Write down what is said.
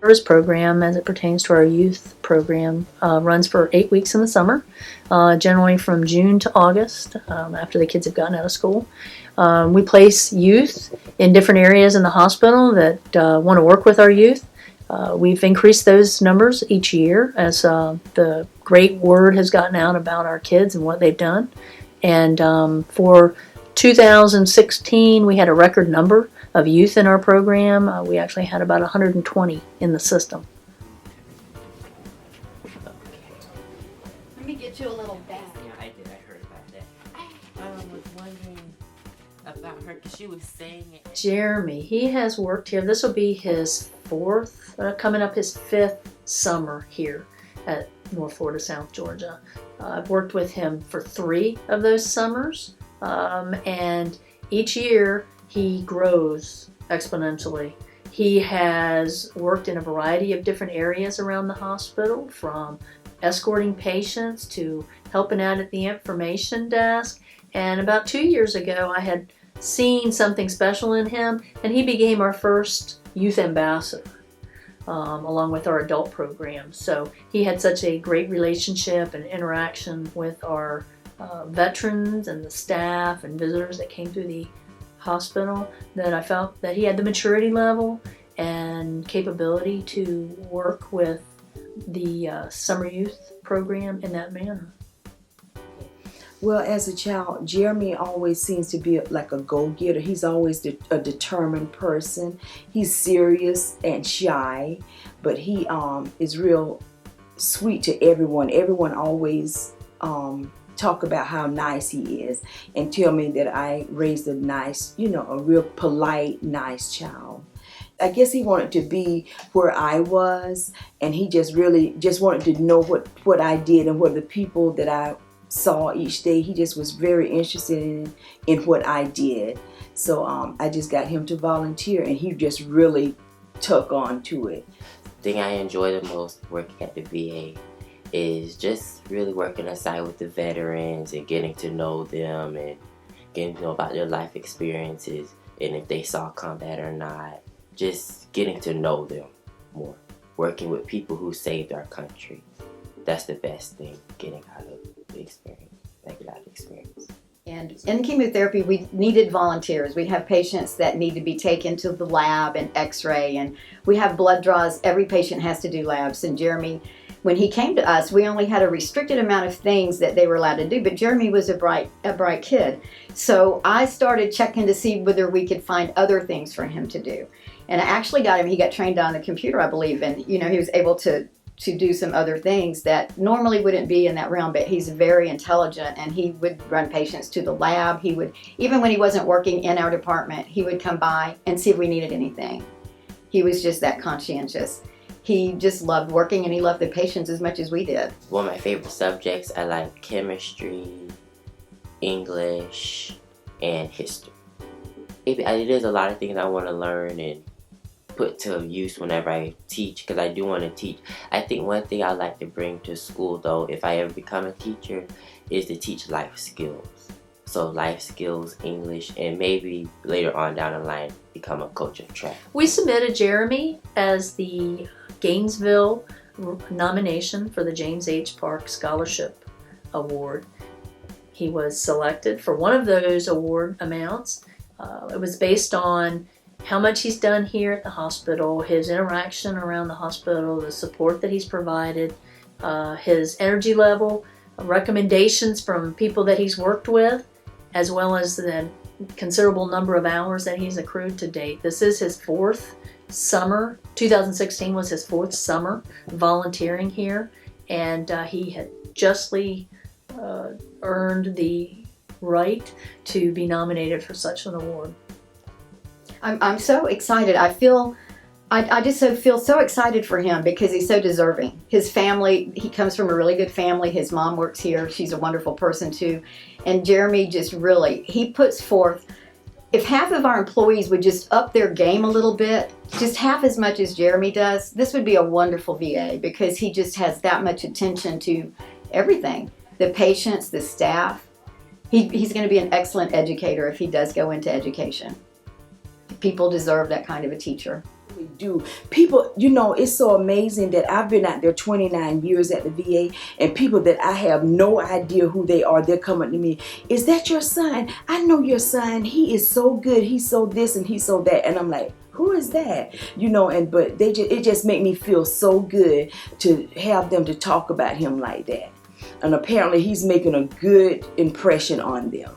service program, as it pertains to our youth program, runs for 8 weeks in the summer, generally from June to August, after the kids have gotten out of school. We place youth in different areas in the hospital that want to work with our youth. We've increased those numbers each year as the great word has gotten out about our kids and what they've done. And for 2016, we had a record number of youth in our program. We actually had about 120 in the system. Let me get you a little bag. Yeah, I did. I heard about that. I was wondering about her because she was saying it. Jeremy, he has worked here. This will be his fourth, coming up his fifth summer here at North Florida, South Georgia. I've worked with him for 3 of those summers, and each year he grows exponentially. He has worked in a variety of different areas around the hospital, from escorting patients to helping out at the information desk. And about 2 years ago, I had seen something special in him, and he became our first youth ambassador, along with our adult program. So he had such a great relationship and interaction with our veterans and the staff and visitors that came through the hospital that I felt that he had the maturity level and capability to work with the summer youth program in that manner. Well, as a child, Jeremy always seems to be like a go-getter. He's always a determined person. He's serious and shy, but he is real sweet to everyone. Everyone always talk about how nice he is and tell me that I raised a nice, a real polite, nice child. I guess he wanted to be where I was, and he just really wanted to know what I did and what the people that I saw each day. He just was very interested in what I did. So I just got him to volunteer, and he just really took on to it. The thing I enjoy the most working at the VA is just really working aside with the veterans and getting to know them and getting to know about their life experiences and if they saw combat or not. Just getting to know them more. Working with people who saved our country. That's the best thing, getting out of the experience, that experience. And in chemotherapy, we needed volunteers. We have patients that need to be taken to the lab and x-ray, and we have blood draws. Every patient has to do labs. And Jeremy, when he came to us, we only had a restricted amount of things that they were allowed to do, but Jeremy was a bright kid. So I started checking to see whether we could find other things for him to do. And I actually got him, he got trained on the computer, I believe, and he was able to do some other things that normally wouldn't be in that realm, but he's very intelligent, and he would run patients to the lab. He would, even when he wasn't working in our department, he would come by and see if we needed anything. He was just that conscientious. He just loved working, and he loved the patients as much as we did. One of my favorite subjects, I like chemistry, English, and history. There's a lot of things I want to learn and put to use whenever I teach, because I do want to teach. I think one thing I like to bring to school, though, if I ever become a teacher, is to teach life skills. So life skills, English, and maybe later on down the line become a coach of track. We submitted Jeremy as the Gainesville nomination for the James H. Park Scholarship Award. He was selected for one of those award amounts. It was based on how much he's done here at the hospital, his interaction around the hospital, the support that he's provided, his energy level, recommendations from people that he's worked with, as well as the considerable number of hours that he's accrued to date. This is his 4th summer. 2016 was his 4th summer volunteering here, and he had justly earned the right to be nominated for such an award. I'm so excited. I just feel so excited for him because he's so deserving. His family, he comes from a really good family. His mom works here. She's a wonderful person too. And Jeremy just really, he puts forth, if half of our employees would just up their game a little bit, just half as much as Jeremy does, this would be a wonderful VA because he just has that much attention to everything. The patients, the staff. He's going to be an excellent educator if he does go into education. People deserve that kind of a teacher. We do. People, you know, it's so amazing that I've been out there 29 years at the VA, and people that I have no idea who they are, they're coming to me. Is that your son? I know your son. He is so good. He's so this and he's so that. And I'm like, who is that? You know, but it just make me feel so good to have them to talk about him like that. And apparently he's making a good impression on them.